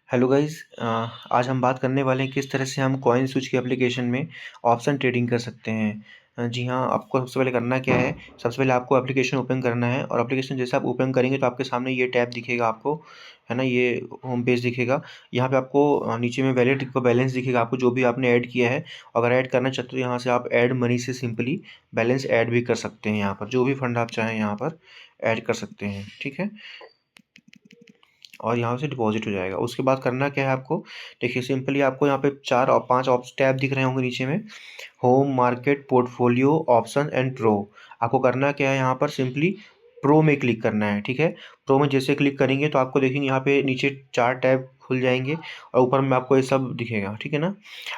Hello guys. आज हम बात करने वाले हैं किस तरह से हम कॉइन स्विच के एप्लीकेशन में ऑप्शन ट्रेडिंग कर सकते हैं। जी हाँ, आपको सबसे पहले करना क्या है। सबसे पहले आपको एप्लीकेशन ओपन करना है और एप्लीकेशन जैसे आप ओपन करेंगे तो आपके सामने ये टैब दिखेगा आपको, है ना। ये होम पेज दिखेगा। यहाँ पे आपको नीचे में वैलेट का बैलेंस दिखेगा, आपको जो भी आपने ऐड किया है। अगर ऐड करना चाहते हो यहाँ से आप ऐड मनी से सिंपली बैलेंस ऐड भी कर सकते हैं। यहाँ पर जो भी फंड आप चाहें यहाँ पर ऐड कर सकते हैं, ठीक है। और यहाँ से डिपॉजिट हो जाएगा। उसके बाद करना क्या है आपको, देखिए सिंपली आपको यहाँ पे 4 और 5 ऑप्शन टैब दिख रहे होंगे नीचे में। Home, market, portfolio, option and pro. आपको करना क्या है, यहाँ पर सिंपली प्रो में क्लिक करना है, ठीक है। प्रो में जैसे क्लिक करेंगे तो आपको देखेंगे यहाँ पे नीचे 4 टैब खुल जाएंगे और ऊपर में आपको ये सब दिखेगा, ठीक है ना।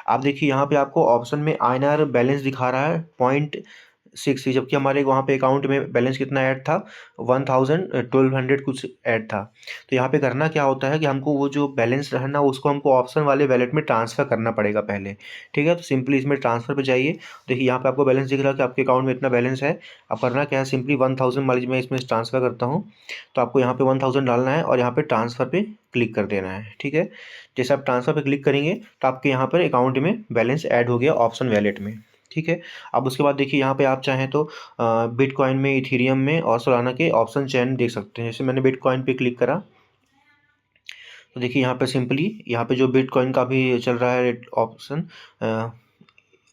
आप देखिए यहाँ पे आपको ऑप्शन में INR बैलेंस दिखा रहा है 0.6, जबकि हमारे वहाँ पे अकाउंट में बैलेंस कितना ऐड था, 1200 कुछ ऐड था। तो यहाँ पे करना क्या होता है कि हमको वो जो बैलेंस है ना उसको हमको ऑप्शन वाले वैलेट में ट्रांसफ़र करना पड़ेगा पहले, ठीक है। तो सिंपली इसमें ट्रांसफ़र पे जाइए। देखिए यहाँ पे आपको बैलेंस दिख रहा है कि आपके अकाउंट में इतना बैलेंस है। अब करना क्या है, सिंपली 1000 मान लीजिए मैं इसमें ट्रांसफ़र करता हूँ, तो आपको यहाँ पे 1000 डालना है और यहाँ पे ट्रांसफ़र पे क्लिक कर देना है, ठीक है। जैसे आप ट्रांसफ़र पे क्लिक करेंगे तो आपके यहाँ पर अकाउंट में बैलेंस ऐड हो गया ऑप्शन वैलेट में, ठीक है। अब उसके बाद देखिए यहाँ पे आप चाहें तो बिटकॉइन में, इथेरियम में और सोलाना के ऑप्शन चेन देख सकते हैं। जैसे मैंने बिटकॉइन पे क्लिक करा तो देखिए यहाँ पे सिंपली यहाँ पे जो बिटकॉइन का भी चल रहा है ऑप्शन,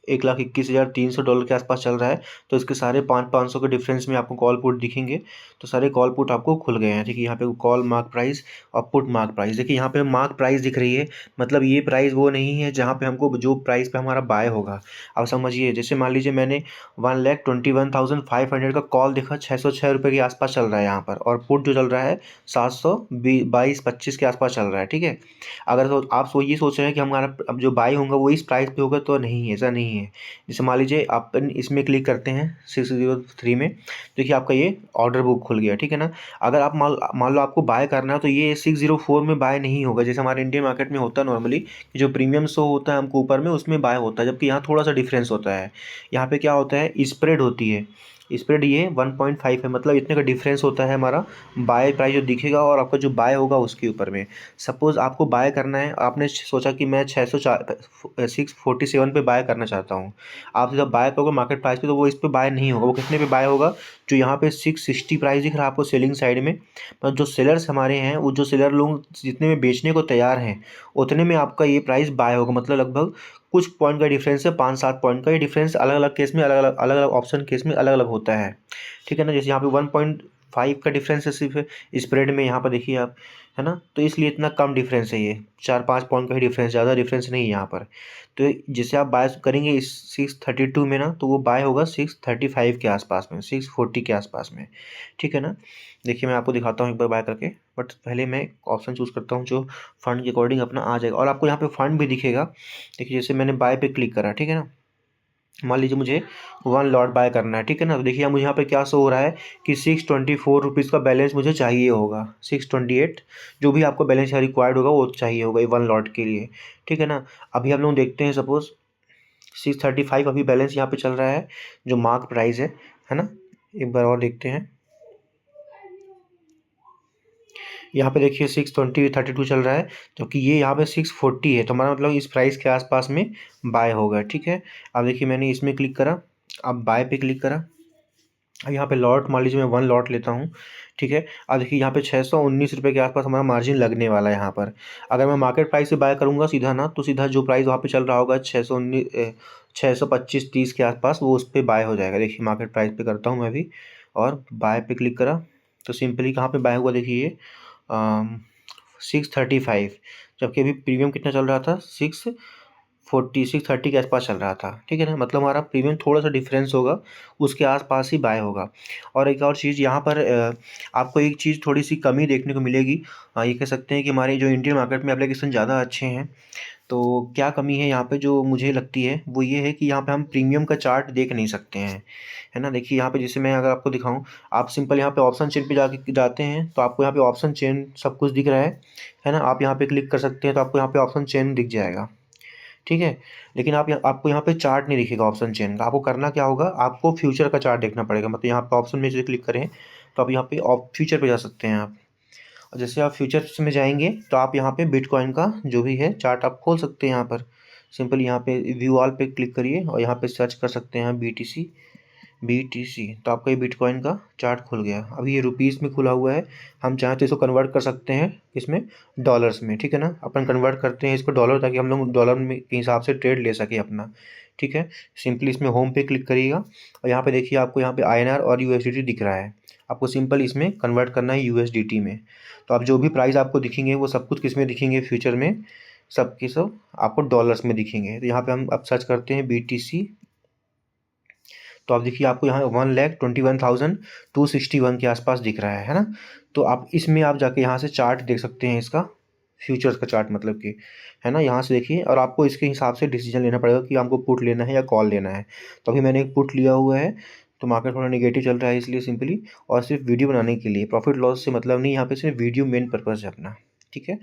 1,21,300 डॉलर के आसपास चल रहा है। तो इसके सारे 500 के डिफरेंस में आपको कॉल पुट दिखेंगे। तो सारे कॉल पुट आपको खुल गए हैं, ठीक है। यहाँ पे कॉल मार्क प्राइस और पुट मार्क प्राइस, देखिए यहाँ पे मार्क प्राइस दिख रही है। मतलब ये प्राइस वो नहीं है जहाँ पे हमको जो प्राइस पे हमारा बाय होगा। अब समझिए, जैसे मान लीजिए मैंने 1,21,500 का कॉल देखा, 606 रुपये के आसपास चल रहा है यहाँ पर, और पुट जो चल रहा है 722-25 के आसपास चल रहा है, ठीक है। अगर तो आप ये सोच रहे हैं कि हमारा अब जो बाई होगा वो इस प्राइस पे होगा, तो नहीं है, ऐसा नहीं है। जैसे मान लीजिए आप इसमें क्लिक करते हैं 603 में, देखिए आपका ये ऑर्डर बुक खुल गया, ठीक है ना। अगर आप मान लो आपको बाय करना है तो ये 604 में बाय नहीं होगा, जैसे हमारे इंडियन मार्केट में होता है नॉर्मली, कि जो प्रीमियम शो होता है हमको ऊपर में उसमें बाय होता है, जबकि यहाँ थोड़ा सा डिफरेंस होता है। यहाँ पे क्या होता है, स्प्रेड होती है। स्प्रेड ये 1.5 है, मतलब इतने का डिफरेंस होता है हमारा बाय प्राइस जो दिखेगा और आपका जो बाय होगा उसके ऊपर में। सपोज़ आपको बाय करना है, आपने सोचा कि मैं 647 पे बाय करना चाहता हूँ। आप जब बाय करोगे मार्केट प्राइस पे तो वो इस पे बाय नहीं होगा, वो कितने पे बाय होगा, जो यहाँ पे 660 प्राइस दिख रहा है आपको सेलिंग साइड में। पर जो सेलर्स हमारे हैं, वो जो सेलर लोग जितने में बेचने को तैयार हैं उतने में आपका ये प्राइस बाय होगा। मतलब लगभग कुछ पॉइंट का डिफरेंस है, 5-7 पॉइंट का। ये डिफरेंस अलग अलग केस में अलग अलग ऑप्शन केस में अलग अलग होता है, ठीक है ना। जैसे यहाँ पे 1.5 का डिफरेंस है सिर्फ स्प्रेड में, यहाँ पर देखिए आप, है ना। तो इसलिए इतना कम डिफरेंस है, ये 4-5 पॉइंट का ही डिफरेंस, ज़्यादा डिफरेंस नहीं है यहाँ पर। तो जैसे आप बाय करेंगे इस 632 में ना, तो वो बाय होगा 635 के आसपास में, 640 के आसपास में, ठीक है ना। देखिए मैं आपको दिखाता हूँ एक बार बाय करके, बट पहले मैं ऑप्शन चूज़ करता हूँ जो फंड के अकॉर्डिंग अपना आ जाएगा, और आपको यहाँ पे फंड भी दिखेगा। देखिए जैसे मैंने बाय पे क्लिक करा, ठीक है ना। मान लीजिए मुझे 1 लॉट बाय करना है, ठीक है ना। तो देखिए मुझे यहाँ पे क्या शो हो रहा है कि 624 का बैलेंस मुझे चाहिए होगा, 628, जो भी आपको बैलेंस रिक्वायर्ड होगा वो चाहिए होगा 1 लॉट के लिए, ठीक है ना। अभी हम लोग देखते हैं, सपोज 635 अभी बैलेंस यहाँ पे चल रहा है, जो मार्क प्राइस है ना। एक बार और देखते हैं, यहाँ पे देखिए 620-32 चल रहा है, जबकि ये यहाँ पे 640 है। तो हमारा मतलब इस प्राइस के आसपास में बाय होगा, ठीक है। अब देखिए मैंने इसमें क्लिक करा, अब बाय पे क्लिक करा। अब यहाँ पे लॉट मान लीजिए मैं 1 लॉट लेता हूँ, ठीक है। अब देखिए यहाँ पे 619 रुपये के आसपास हमारा मार्जिन लगने वाला है यहाँ पर। अगर मैं मार्केट प्राइस से बाय करूँगा सीधा ना, तो सीधा जो प्राइस वहाँ पे चल रहा होगा 625-30 के आसपास, वो उस पर बाय हो जाएगा। देखिए मार्केट प्राइस पे करता हूँ मैं भी, और बाय पे क्लिक करा तो सिंपली कहाँ पे बाय हुआ, देखिए 635, जबकि अभी प्रीमियम कितना चल रहा था, 630 के आसपास चल रहा था, ठीक है ना। मतलब हमारा प्रीमियम थोड़ा सा डिफरेंस होगा, उसके आसपास ही बाय होगा। और एक और चीज़ यहाँ पर आपको एक चीज़ थोड़ी सी कमी देखने को मिलेगी। ये कह सकते हैं कि हमारे जो इंडियन मार्केट में एप्लीकेशन ज़्यादा अच्छे हैं। तो क्या कमी है यहाँ पे जो मुझे लगती है, वो ये है कि यहाँ पे हम प्रीमियम का चार्ट देख नहीं सकते हैं, है ना। देखिए यहाँ पे जैसे मैं अगर आपको दिखाऊं, आप सिंपल यहाँ पे ऑप्शन चेन पे जाके जाते हैं तो आपको यहाँ पे ऑप्शन चेन सब कुछ दिख रहा है ना। आप यहाँ पे क्लिक कर सकते हैं तो आपको यहाँ पे ऑप्शन चेन दिख जाएगा, ठीक है। लेकिन आपको यहाँ पे चार्ट नहीं दिखेगा ऑप्शन चेन का। आपको करना क्या होगा, आपको फ्यूचर का चार्ट देखना पड़ेगा। मतलब यहाँ पे ऑप्शन में जैसे क्लिक करें तो आप यहाँ पे फ्यूचर पे जा सकते हैं आप, और जैसे आप फ्यूचर्स में जाएंगे तो आप यहाँ पे बिटकॉइन का जो भी है चार्ट आप खोल सकते हैं यहाँ पर। सिंपल यहाँ पे व्यू ऑल पे क्लिक करिए और यहाँ पे सर्च कर सकते हैं BTC, तो आपका ये बिटकॉइन का चार्ट खुल गया। अभी ये रुपीज़ में खुला हुआ है, हम चाहें तो इसको कन्वर्ट कर सकते हैं इसमें डॉलर्स में, ठीक है ना। अपन कन्वर्ट करते हैं इसको डॉलर, ताकि हम लोग डॉलर में के हिसाब से ट्रेड ले सके अपना, ठीक है। सिंपली इसमें होम पे क्लिक करिएगा और यहाँ पे देखिए आपको यहाँ पे INR और USDT दिख रहा है। आपको सिंपल इसमें कन्वर्ट करना है USDT में। तो आप जो भी प्राइस आपको दिखेंगे वो सब कुछ किस में दिखेंगे फ्यूचर में, सब के सब आपको डॉलर्स में दिखेंगे। तो यहाँ पे हम अब सर्च करते हैं BTC, तो आप देखिए आपको यहाँ 1,21,261 के आसपास दिख रहा है ना। तो आप इसमें आप जाके यहाँ से चार्ट देख सकते हैं इसका, फ्यूचर्स का चार्ट मतलब कि, है ना। यहाँ से देखिए और आपको इसके हिसाब से डिसीजन लेना पड़ेगा कि आपको पुट लेना है या कॉल लेना है। तो अभी मैंने एक पुट लिया हुआ है, तो मार्केट थोड़ा नेगेटिव चल रहा है इसलिए सिंपली, और सिर्फ वीडियो बनाने के लिए, प्रॉफिट लॉस से मतलब नहीं, यहाँ पे सिर्फ वीडियो मेन पर्पज़ है अपना, ठीक है।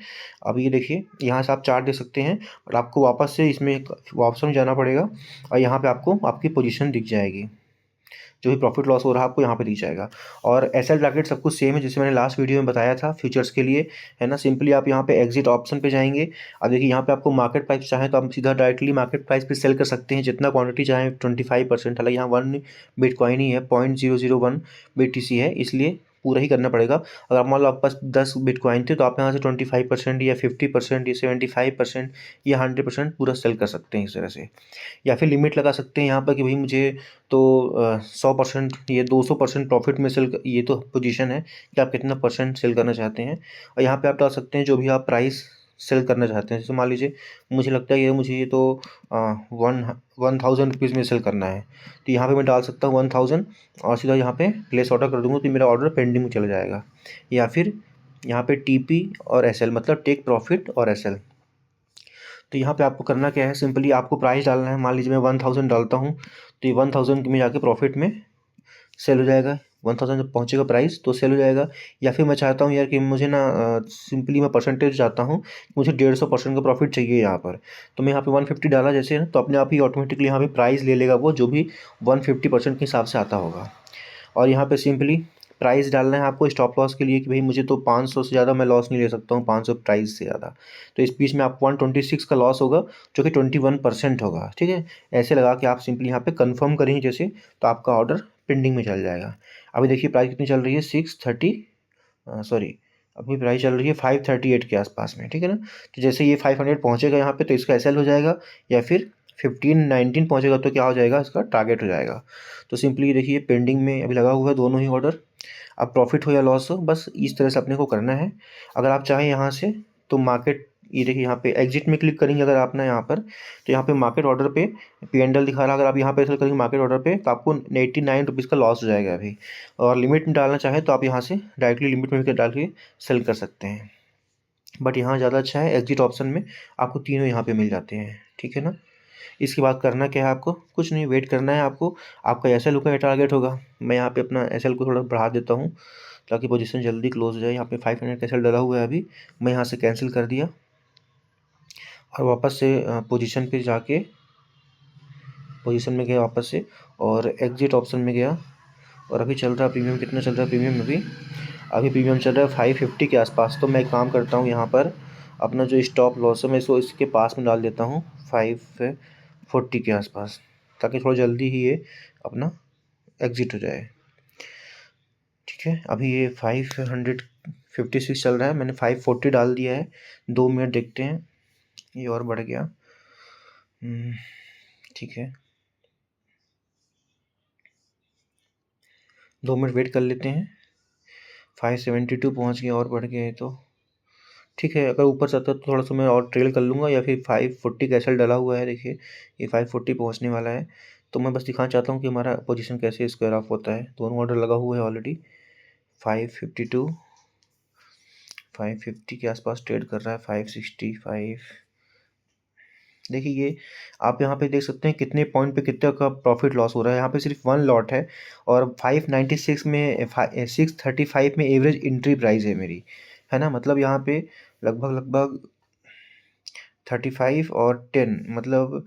अब ये देखिए यहाँ से आप चार्ट देख सकते हैं और आपको वापस से इसमें वापस में जाना पड़ेगा और यहाँ पे आपको आपकी पोजीशन दिख जाएगी, जो भी प्रॉफिट लॉस हो रहा है आपको यहाँ पे दिख जाएगा। और SL टारगेट सब कुछ सेम है जैसे मैंने लास्ट वीडियो में बताया था फ्यूचर्स के लिए, है ना। सिंपली आप यहाँ पे एग्जिट ऑप्शन पे जाएंगे। अब देखिए यहाँ पे आपको मार्केट प्राइस चाहे तो आप सीधा डायरेक्टली मार्केट प्राइस पे सेल कर सकते हैं, जितना क्वांटिटी चाहे 25%। हालांकि यहाँ 1 बिटकॉइन ही है, 0.001 BTC है, इसलिए पूरा ही करना पड़ेगा। अगर मान लो आपके पास 10 बिटकॉइन थे तो आप यहाँ से 25% या 50% या 75% या 100% पूरा सेल कर सकते हैं इस तरह से। या फिर लिमिट लगा सकते हैं यहाँ पर कि भाई मुझे तो 100% ये 200% प्रॉफिट में सेल, ये तो पोजीशन है कि आप कितना परसेंट सेल करना चाहते हैं। और यहाँ पे आप डाल सकते हैं जो भी आप प्राइस सेल करना चाहते हैं। जैसे मान लीजिए मुझे लगता है मुझे ये तो 1,000 रुपीज़ में सेल करना है, तो यहाँ पे मैं डाल सकता हूँ 1,000 और सीधा यहाँ पे प्लेस ऑर्डर कर दूँगा तो मेरा ऑर्डर पेंडिंग में चला जाएगा। या फिर यहाँ पे TP और SL मतलब टेक प्रॉफिट और SL। तो यहाँ पे आपको करना क्या है, सिंपली आपको प्राइस डालना है। मान लीजिए मैं 1,000 डालता हूँ तो ये 1,000 में जाके प्रॉफिट में सेल हो जाएगा। 1,000 जब पहुँचेगा प्राइस तो सेल हो जाएगा। या फिर मैं चाहता हूँ यार कि मुझे ना सिंपली मैं परसेंटेज चाहता हूँ, मुझे 150% का प्रॉफिट चाहिए यहाँ पर, तो मैं यहाँ पे 150 डाला जैसे ना, तो अपने आप ही ऑटोमेटिकली यहाँ पे प्राइस ले लेगा वो, जो भी 150% के हिसाब से आता होगा। और यहाँ पे सिंपली प्राइस डालना है आपको स्टॉप लॉस के लिए कि भाई मुझे तो 500 से ज़्यादा मैं लॉस नहीं ले सकता हूँ, 500 प्राइस से ज़्यादा। तो इस बीच में आपको 126 का लॉस होगा, जो कि 21% होगा, ठीक है। ऐसे लगा के आप सिंपली यहाँ पे कंफर्म करेंगे जैसे, तो आपका ऑर्डर पेंडिंग में चल जाएगा। अभी देखिए प्राइस कितनी चल रही है, 630, सॉरी अभी प्राइस चल रही है 538 के आसपास में, ठीक है ना। तो जैसे ये 500 पहुँचेगा यहाँ पे तो इसका SL हो जाएगा, या फिर 1519 पहुँचेगा तो क्या हो जाएगा, इसका टारगेट हो जाएगा। तो सिंपली देखिए पेंडिंग में अभी लगा हुआ है दोनों ही ऑर्डर। अब प्रॉफिट हो या लॉस हो, बस इस तरह से अपने को करना है। अगर आप चाहें यहाँ से तो मार्केट, ये देखिए यहाँ पे एग्जिट में क्लिक करेंगे अगर आप ना यहाँ पर, तो यहाँ पे मार्केट ऑर्डर पे P&L दिखा रहा है। अगर आप यहाँ पे सेल करेंगे मार्केट ऑर्डर पे तो आपको 89 रुपीज़ का लॉस हो जाएगा अभी। और लिमिट में डालना चाहे तो आप यहाँ से डायरेक्टली लिमिट में भी डाल के सेल कर सकते हैं। बट यहाँ ज़्यादा अच्छा है एग्जिट ऑप्शन में, आपको तीनों यहाँ पे मिल जाते हैं, ठीक है ना। इसके बाद करना क्या है, आपको कुछ नहीं, वेट करना है आपको। आपका SL होगा, टारगेट होगा। मैं यहाँ पे अपना SL को थोड़ा बढ़ा देता हूँ ताकि पोजीशन जल्दी क्लोज हो जाए। यहाँ पे 500 का SL डला हुआ है अभी, मैं यहाँ से कैंसिल कर दिया और वापस से पोजीशन पे जाके पोजीशन में गया वापस से, और एग्जिट ऑप्शन में गया। और अभी चल रहा प्रीमियम, कितना चल रहा है प्रीमियम अभी प्रीमियम चल रहा है 550 के आसपास। तो मैं एक काम करता हूँ, यहाँ पर अपना जो स्टॉप लॉस है मैं इसको इसके पास में डाल देता हूँ 540 के आसपास, ताकि थोड़ा जल्दी ही ये अपना एग्जिट हो जाए, ठीक है। अभी ये 556 चल रहा है, मैंने 540 डाल दिया है। 2 मिनट देखते हैं, ये और बढ़ गया, ठीक है। 2 मिनट वेट कर लेते हैं। 572 पहुँच गया और बढ़ गया है तो ठीक है। अगर ऊपर जाता तो थोड़ा सा मैं और ट्रेल कर लूँगा, या फिर 540 का SL डला हुआ है, देखिए ये 540 पहुँचने वाला है। तो मैं बस दिखाना चाहता हूँ कि हमारा पोजीशन कैसे स्क्वायर ऑफ होता है। दोनों ऑर्डर लगा हुआ है ऑलरेडी। 552 550 के आसपास ट्रेड कर रहा है, 565। देखिए ये आप यहाँ पे देख सकते हैं कितने पॉइंट पे कितने का प्रॉफिट लॉस हो रहा है। यहाँ पे सिर्फ 1 लॉट है और 596 में 635 में एवरेज एंट्री प्राइस है मेरी, है ना। मतलब यहाँ पे लगभग 35 और 10 मतलब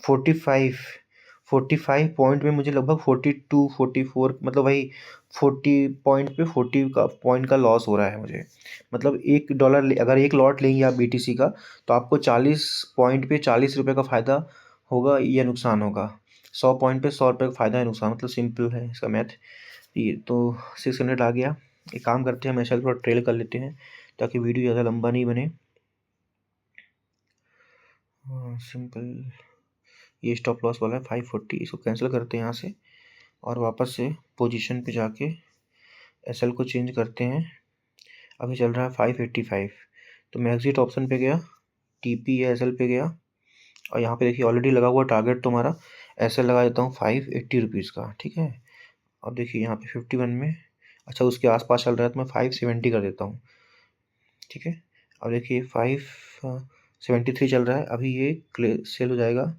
45 45 पॉइंट में मुझे लगभग 42 44 मतलब वही 40 पॉइंट पे 40 का पॉइंट का लॉस हो रहा है मुझे। मतलब $1 अगर एक लॉट लेंगे आप BTC का तो आपको 40 पॉइंट पे 40 रुपये का फ़ायदा होगा या नुकसान होगा। 100 पॉइंट पे 100 रुपये का फ़ायदा है नुकसान, मतलब सिंपल है इसका मैथ। ये तो 600 आ गया। एक काम करते हैं, हम ऐसा थोड़ा ट्रेल कर लेते हैं ताकि वीडियो ज़्यादा लंबा नहीं बने। सिंपल ये स्टॉप लॉस वाला है 540, इसको कैंसिल करते हैं यहाँ से और वापस से पोजीशन पे जाके SL को चेंज करते हैं। अभी चल रहा है 585, तो मैं एग्जिट ऑप्शन पे गया, TP या SL पे गया और यहाँ पे देखिए ऑलरेडी लगा हुआ टारगेट तो हमारा SL लगा देता हूँ 580 रुपीज़ का, ठीक है। अब देखिए यहाँ पे 51 में, अच्छा उसके आसपास चल रहा है तो मैं 570 कर देता हूँ, ठीक है। अब देखिए 573 चल रहा है, अभी ये सेल हो जाएगा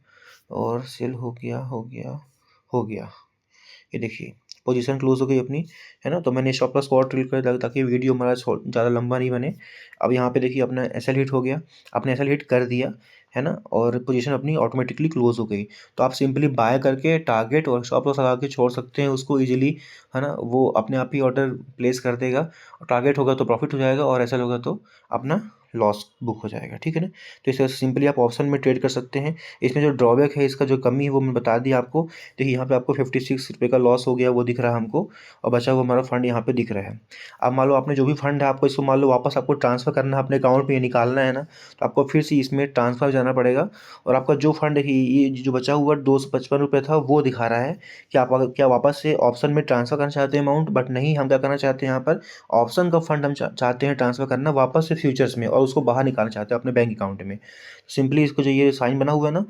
और सेल हो गया हो गया हो गया। ये देखिए पोजीशन क्लोज हो गई अपनी, है ना। तो मैंने स्टॉप लॉस को और ट्रिल कर दिया ताकि वीडियो हमारा ज़्यादा लंबा नहीं बने। अब यहाँ पे देखिए अपना SL हिट हो गया, आपने SL हिट कर दिया, है ना, और पोजीशन अपनी ऑटोमेटिकली क्लोज हो गई। तो आप सिंपली बाय करके टारगेट और स्टॉप लॉस लगा के छोड़ सकते हैं उसको ईजिली, है ना। वो अपने आप ही ऑर्डर प्लेस कर देगा और टारगेट होगा तो प्रॉफिट हो जाएगा और SL होगा तो अपना लॉस बुक हो जाएगा, ठीक है ना। तो इसे सिंपली आप ऑप्शन में ट्रेड कर सकते हैं। इसमें जो ड्रॉबैक है, इसका जो कमी है वो मैं बता दिया आपको। देखिए यहाँ पे आपको 56 रुपये का लॉस हो गया वो दिख रहा है हमको और बचा हुआ हमारा फंड यहाँ पे दिख रहा है। अब मान लो आपने जो भी फंड है आपको इसको मान लो वापस आपको ट्रांसफ़र करना है अपने अकाउंट में, निकालना है ना, तो आपको फिर से इसमें ट्रांसफ़र जाना पड़ेगा और आपका जो फंड है ये जो बचा हुआ 255 रुपये था वो दिखा रहा है कि आप क्या वापस से ऑप्शन में ट्रांसफ़र करना चाहते हैं अमाउंट, बट नहीं, हम क्या करना चाहते हैं यहाँ पर ऑप्शन का फंड हम चाहते हैं ट्रांसफ़र करना वापस से फ्यूचर्स में और उसको बाहर निकालना चाहते हैं अपने बैंक अकाउंट में। सिंपली इसको जो ये साइन बना हुआ है ना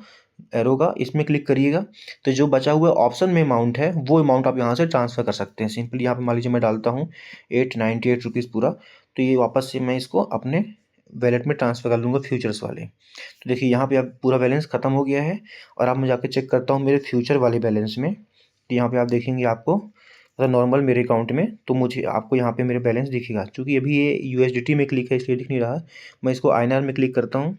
एरो का, इसमें क्लिक करिएगा तो जो बचा हुआ ऑप्शन में अमाउंट है वो अमाउंट आप यहाँ से ट्रांसफ़र कर सकते हैं। सिंपली यहाँ पे मान लीजिए मैं डालता हूँ 898 रुपीज़ पूरा, तो ये वापस से मैं इसको अपने वैलेट में ट्रांसफ़र कर लूँगा फ्यूचर्स वाले। तो देखिए यहाँ पे अब पूरा बैलेंस ख़त्म हो गया है और अब मैं जाके चेक करता हूँ मेरे फ्यूचर वाले बैलेंस में। तो यहाँ पे आप देखेंगे आपको मतलब नॉर्मल मेरे अकाउंट में तो मुझे आपको यहाँ पे मेरे बैलेंस दिखेगा। चूँकि अभी ये USDT में क्लिक है इसलिए दिख नहीं रहा, मैं इसको INR में क्लिक करता हूँ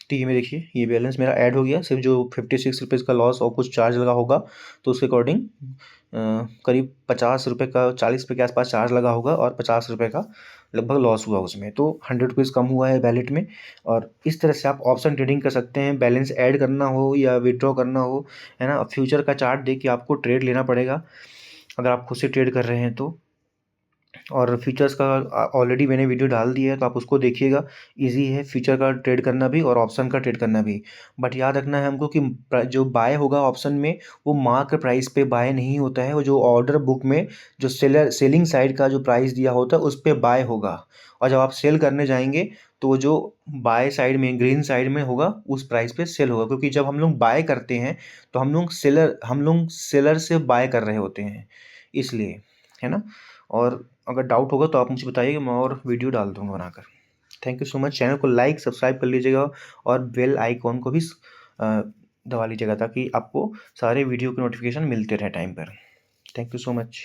तो ये में देखिए ये बैलेंस मेरा ऐड हो गया। सिर्फ जो 56 रुपीज़ का लॉस और कुछ चार्ज लगा होगा तो उसके अकॉर्डिंग करीब 50 रुपये का 40 रुपये के आसपास चार्ज लगा होगा और 50 रुपये का लगभग लॉस हुआ उसमें, तो 100 रुपीज़ कम हुआ है वैलेट में। और इस तरह से आप ऑप्शन ट्रेडिंग कर सकते हैं, बैलेंस ऐड करना हो या विड्रॉ करना हो, है ना। फ्यूचर का चार्ट देख के आपको ट्रेड लेना पड़ेगा अगर आप खुद से ट्रेड कर रहे हैं तो। और फीचर्स का ऑलरेडी मैंने वीडियो डाल दिया है तो आप उसको देखिएगा। इजी है फीचर का ट्रेड करना भी और ऑप्शन का ट्रेड करना भी, बट याद रखना है हमको कि जो बाय होगा ऑप्शन में वो मार्क प्राइस पे बाय नहीं होता है, वो जो ऑर्डर बुक में जो सेलिंग साइड का जो प्राइस दिया होता है उस पर बाय होगा। और जब आप सेल करने जाएंगे तो वो जो बाय साइड में ग्रीन साइड में होगा उस प्राइस पे सेल होगा, क्योंकि जब हम लोग बाय करते हैं तो हम लोग सेलर से बाय कर रहे होते हैं इसलिए, है ना। और अगर डाउट होगा तो आप मुझे बताइएगा, मैं और वीडियो डाल दूँगा बनाकर। Thank you so much. Channel को लाइक सब्सक्राइब कर लीजिएगा और बेल आइकॉन को भी दबा लीजिएगा ताकि आपको सारे वीडियो के नोटिफिकेशन मिलते रहे टाइम पर। Thank you so much.